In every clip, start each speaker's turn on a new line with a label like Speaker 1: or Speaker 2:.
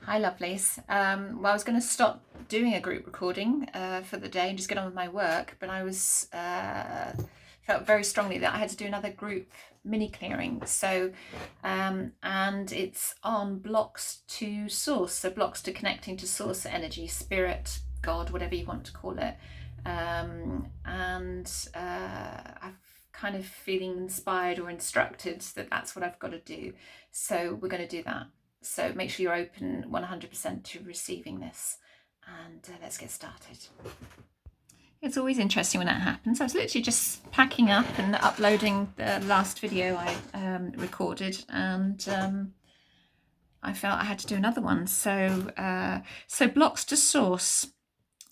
Speaker 1: Hi, lovelies. Well, I was going to stop doing a group recording for the day and just get on with my work, but I was felt very strongly that I had to do another group mini clearing. So, and it's on blocks to source, so blocks to connecting to source energy, spirit, God, whatever you want to call it. And I'm kind of feeling inspired or instructed that that's what I've got to do. So we're going to do that. So make sure you're open 100% to receiving this, and let's get started. It's always interesting when that happens. I was literally just packing up and uploading the last video I recorded, and I felt I had to do another one. So blocks to source,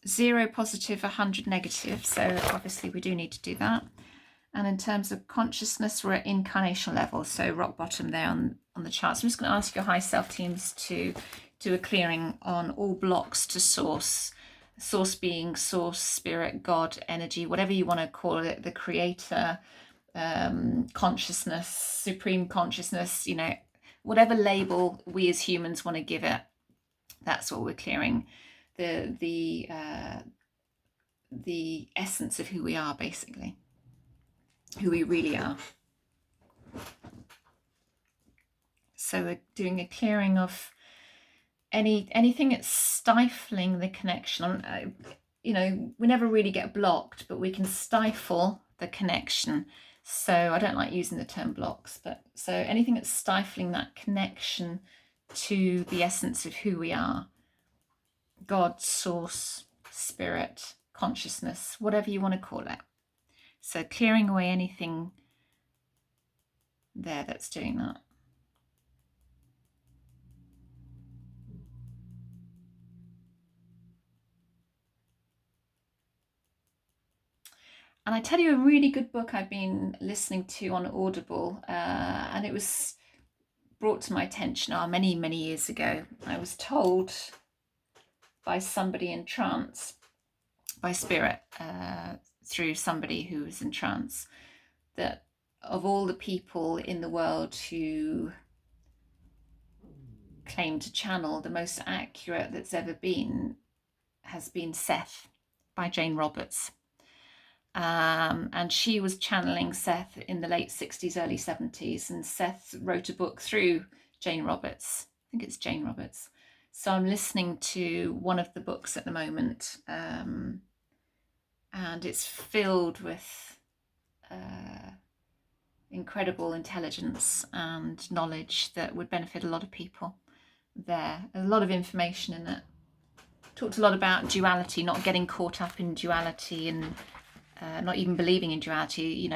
Speaker 1: 0 positive, 100 negative. So obviously we do need to do that. And in terms of consciousness, we're at incarnational level, so rock bottom there on the chart. So I'm just going to ask your high self teams to do a clearing on all blocks to source. Source being source, spirit, God, energy, whatever you want to call it, the creator, consciousness, supreme consciousness, whatever label we as humans want to give it, that's what we're clearing. The essence of who we are, basically. Who we really are. So we're doing a clearing of anything that's stifling the connection. We never really get blocked, but we can stifle the connection. So I don't like using the term blocks, but so anything that's stifling that connection to the essence of who we are, God, source, spirit, consciousness, whatever you want to call it. So clearing away anything there that's doing that. And I tell you a really good book I've been listening to on Audible, and it was brought to my attention many, many years ago. I was told by somebody in trance, by spirit, through somebody who was in trance, that of all the people in the world who claim to channel, the most accurate that's ever been has been Seth by Jane Roberts. And she was channeling Seth in the late 60s, early 70s, and Seth wrote a book through Jane Roberts. I think it's Jane Roberts. So I'm listening to one of the books at the moment, and it's filled with incredible intelligence and knowledge that would benefit a lot of people there. A lot of information in it. Talked a lot about duality, not getting caught up in duality, and not even believing in duality.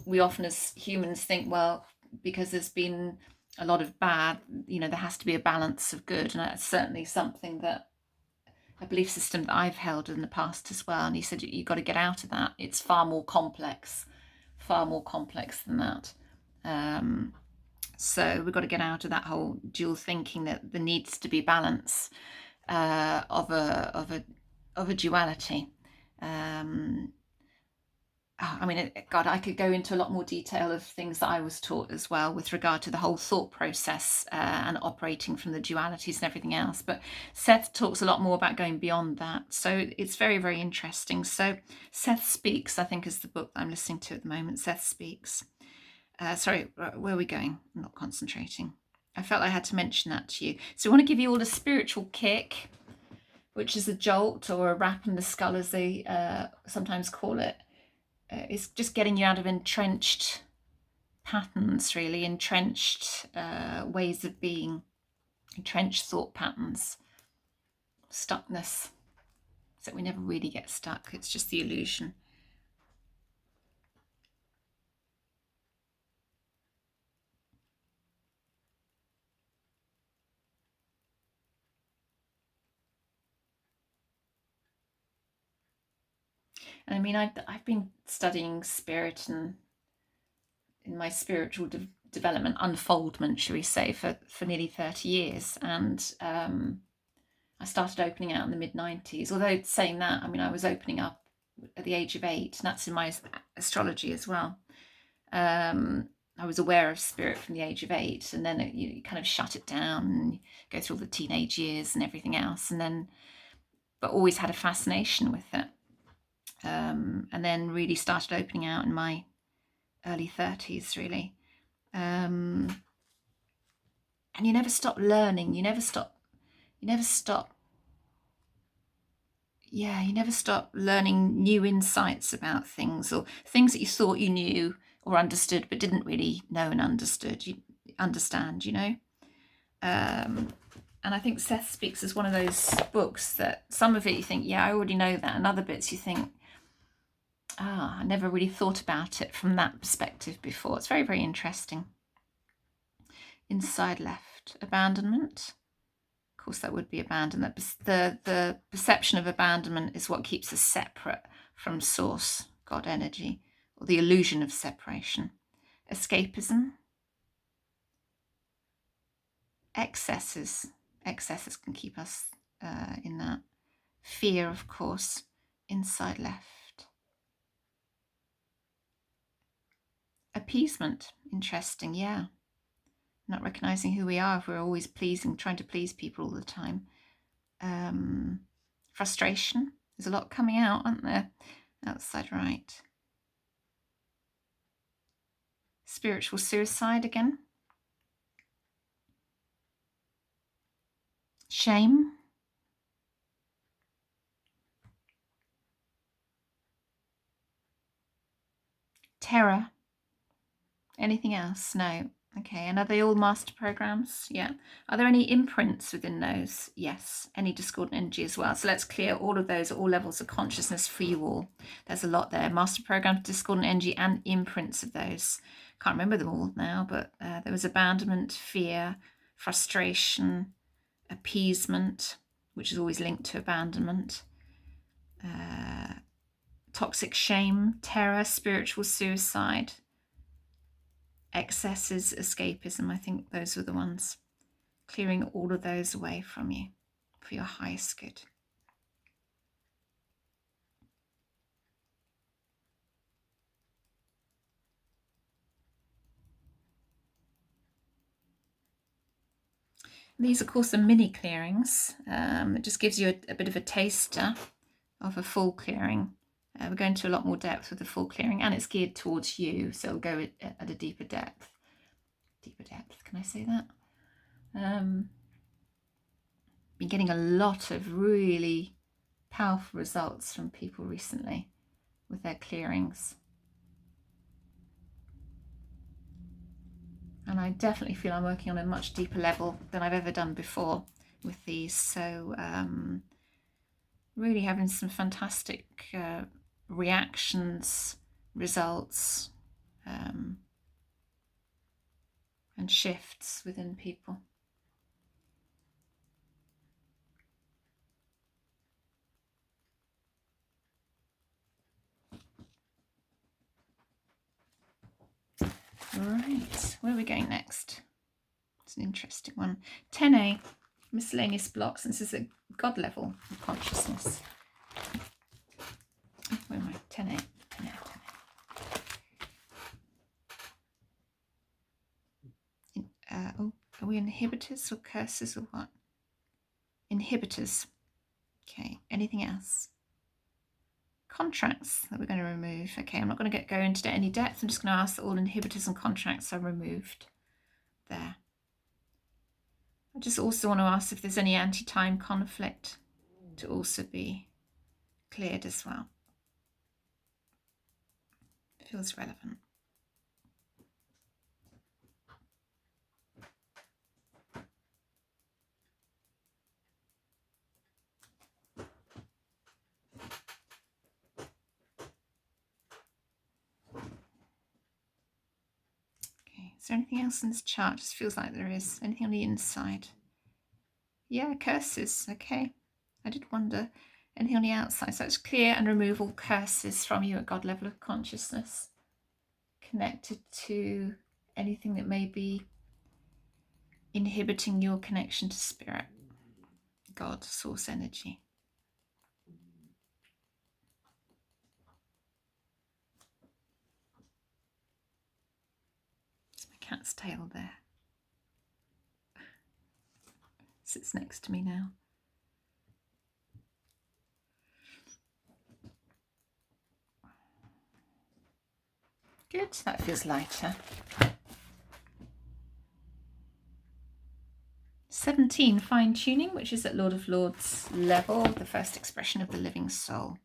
Speaker 1: We often as humans think, well, because there's been a lot of bad, there has to be a balance of good, and that's certainly something that a belief system that I've held in the past as well. And he said you've got to get out of that. It's far more complex than that. So we've got to get out of that whole dual thinking that there needs to be balance of a duality. God, I could go into a lot more detail of things that I was taught as well with regard to the whole thought process and operating from the dualities and everything else. But Seth talks a lot more about going beyond that. So it's very, very interesting. So Seth Speaks, I think, is the book that I'm listening to at the moment. Seth Speaks. Sorry, where are we going? I'm not concentrating. I felt I had to mention that to you. So I want to give you all a spiritual kick, which is a jolt or a rap in the skull, as they sometimes call it. It's just getting you out of entrenched patterns, really, entrenched ways of being, entrenched thought patterns, stuckness. So we never really get stuck. It's just the illusion. And I've been studying spirit and in my spiritual development, unfoldment, shall we say, for nearly 30 years. And I started opening out in the mid-90s. Although saying that, I was opening up at the age of 8, and that's in my astrology as well. I I was aware of spirit from the age of 8, and then you kind of shut it down and go through all the teenage years and everything else, and then, but always had a fascination with it, and then really started opening out in my early 30s, really. And you never stop learning. You never stop learning new insights about things, or things that you thought you knew or understood but didn't really know and understand, you know. And I think Seth Speaks is one of those books that some of it you think, yeah, I already know that, and other bits you think, I never really thought about it from that perspective before. It's very, very interesting. Inside left, abandonment. Of course, that would be abandonment. The perception of abandonment is what keeps us separate from source, God energy, or the illusion of separation. Escapism. Excesses can keep us in that. Fear, of course. Inside left. Appeasement. Interesting, yeah. Not recognizing who we are if we're always trying to please people all the time. Frustration. There's a lot coming out, aren't there? Outside right. Spiritual suicide again. Shame. Terror. Anything else? No. Okay, and are they all master programs? Yeah. Are there any imprints within those? Yes. Any discordant energy as well. So let's clear all of those at all levels of consciousness for you all. There's a lot there. Master programs, discordant energy, and imprints of those. Can't remember them all now, but there was abandonment, fear, frustration, appeasement, which is always linked to abandonment, toxic shame, terror, spiritual suicide, excesses, escapism. I think those were the ones. Clearing all of those away from you for your highest good. These, of course, are mini clearings. It just gives you a bit of a taster of a full clearing. We're going to a lot more depth with the full clearing, and it's geared towards you, so it'll go at a deeper depth. Deeper depth, can I say that? Been getting a lot of really powerful results from people recently with their clearings. And I definitely feel I'm working on a much deeper level than I've ever done before with these. So really having some fantastic reactions, results, and shifts within people. Right, where are we going next? It's an interesting one. 10A, miscellaneous blocks. And this is a God level of consciousness. Where am I? 10A. 10A. Are we inhibitors or curses or what? Inhibitors. Okay, anything else? Contracts that we're going to remove. Okay, I'm not going to go into any depth. I'm just going to ask that all inhibitors and contracts are removed there. I just also want to ask if there's any anti-time conflict to also be cleared as well. Feels relevant. Is there anything else in this chart? Just feels like there is. Anything on the inside? Yeah, curses. Okay. I did wonder. Anything on the outside? So let's clear and remove all curses from you at God level of consciousness. Connected to anything that may be inhibiting your connection to spirit, God, source energy. cat's tail there. Sits next to me now. Good, that feels lighter. 17, fine tuning, which is at Lord of Lords level, the first expression of the living soul.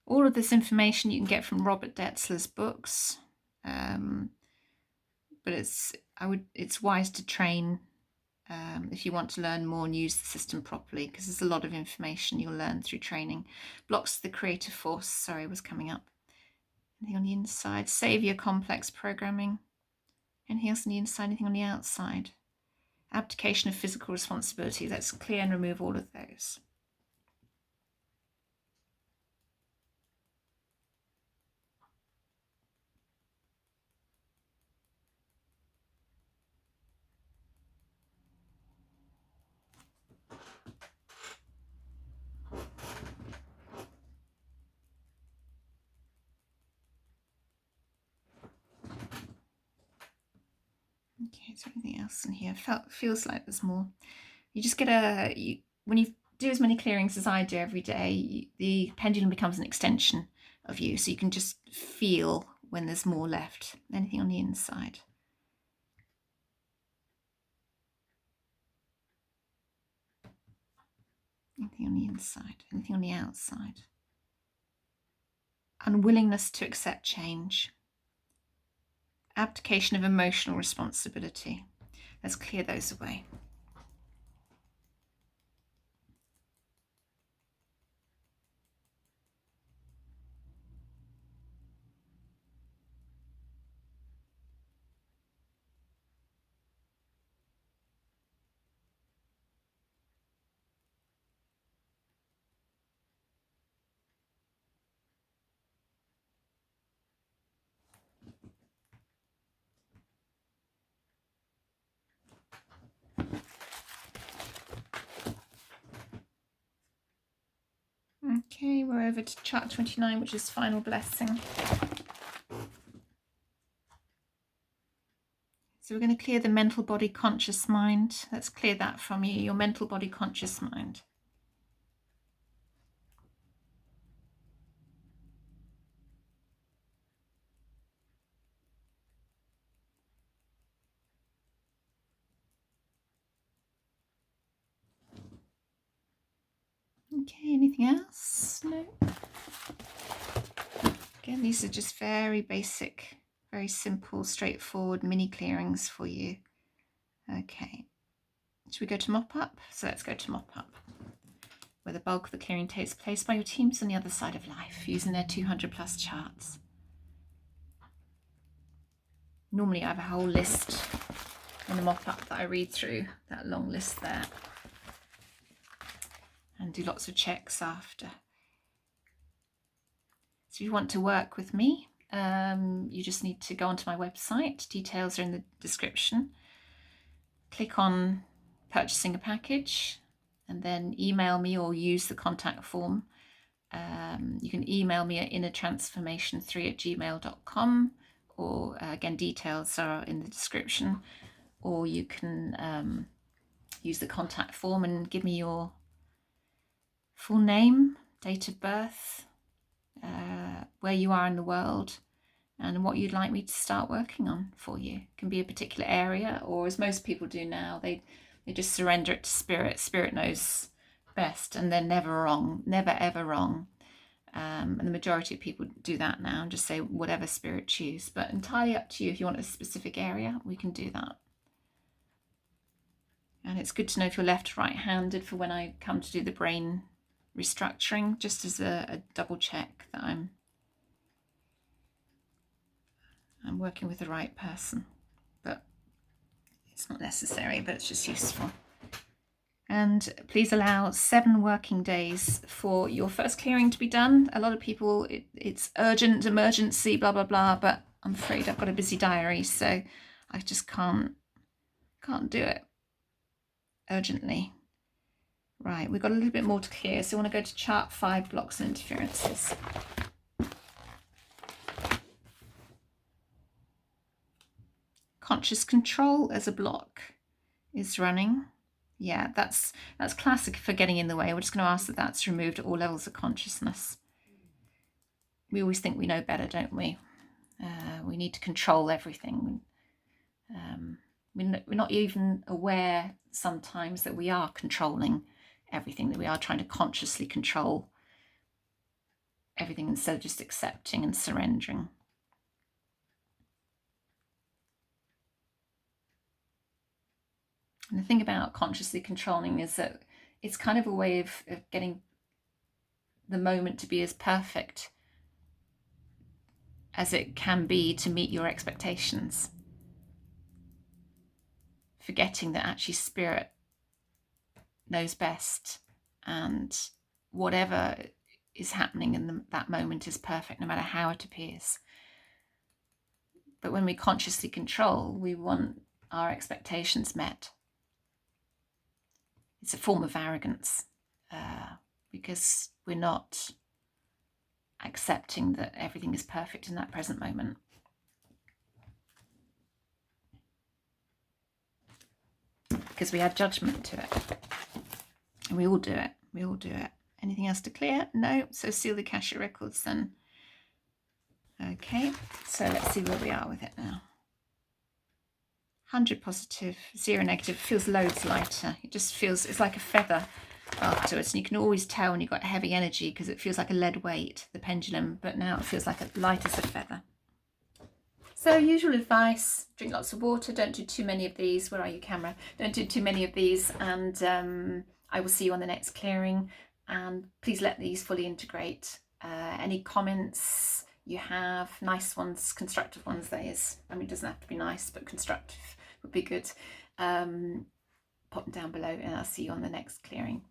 Speaker 1: All of this information you can get from Robert Detzler's books, but it's wise to train if you want to learn more and use the system properly, because there's a lot of information you'll learn through training. Blocks the creative force, sorry, was coming up. Anything on the inside? Savior complex programming. Anything else on the inside? Anything on the outside? Abdication of physical responsibility. Let's clear and remove all of those. Okay, is there anything else in here? Feels like there's more. You just get when you do as many clearings as I do every day, the pendulum becomes an extension of you, so you can just feel when there's more left. Anything on the inside? Anything on the inside? Anything on the outside? Unwillingness to accept change. Abdication of emotional responsibility. Let's clear those away. Okay, we're over to chart 29, which is final blessing. So we're going to clear the mental, body, conscious mind. Let's clear that from you, your mental, body, conscious mind. Okay, anything else? No. Again, these are just very basic, very simple, straightforward mini clearings for you. Okay. Should we go to mop up? So let's go to mop up, where the bulk of the clearing takes place by your teams on the other side of life, using their 200 plus charts. Normally I have a whole list in the mop up that I read through, that long list there, and do lots of checks after. So if you want to work with me, you just need to go onto my website. Details are in the description. Click on purchasing a package and then email me or use the contact form. You can email me at innertransformation3@gmail.com, or again, details are in the description, or you can use the contact form and give me your full name, date of birth, where you are in the world, and what you'd like me to start working on for you. It can be a particular area, or as most people do now, they just surrender it to spirit. Spirit knows best, and they're never wrong, never ever wrong. And the majority of people do that now and just say whatever spirit choose, but entirely up to you. If you want a specific area, we can do that. And it's good to know if you're left or right-handed for when I come to do the brain restructuring, just as a double check that I'm working with the right person. But it's not necessary, but it's just useful. And please allow 7 working days for your first clearing to be done. A lot of people, it's urgent, emergency, blah, blah, blah, but I'm afraid I've got a busy diary, so I just can't do it urgently. Right, we've got a little bit more to clear, so I want to go to chart 5, blocks and interferences. conscious control as a block is running. Yeah, that's classic for getting in the way. We're just going to ask that that's removed at all levels of consciousness. We always think we know better, don't we? We need to control everything. We're not even aware sometimes that we are controlling everything, that we are trying to consciously control everything instead of just accepting and surrendering. And the thing about consciously controlling is that it's kind of a way of getting the moment to be as perfect as it can be to meet your expectations. Forgetting that actually spirit knows best, and whatever is happening in that moment is perfect, no matter how it appears. But when we consciously control, we want our expectations met. It's a form of arrogance, because we're not accepting that everything is perfect in that present moment. Because we add judgment to it. And we all do it. We all do it. Anything else to clear? No. So seal the Akashic records then. Okay. So let's see where we are with it now. 100 positive, 0 negative. It feels loads lighter. It just feels, it's like a feather afterwards. And you can always tell when you've got heavy energy because it feels like a lead weight, the pendulum. But now it feels like light as a feather. So usual advice, drink lots of water, don't do too many of these. Where are you, camera? Don't do too many of these, and I will see you on the next clearing. And please let these fully integrate. Any comments you have, nice ones, constructive ones, that is. I mean, it doesn't have to be nice, but constructive would be good. Pop them down below and I'll see you on the next clearing.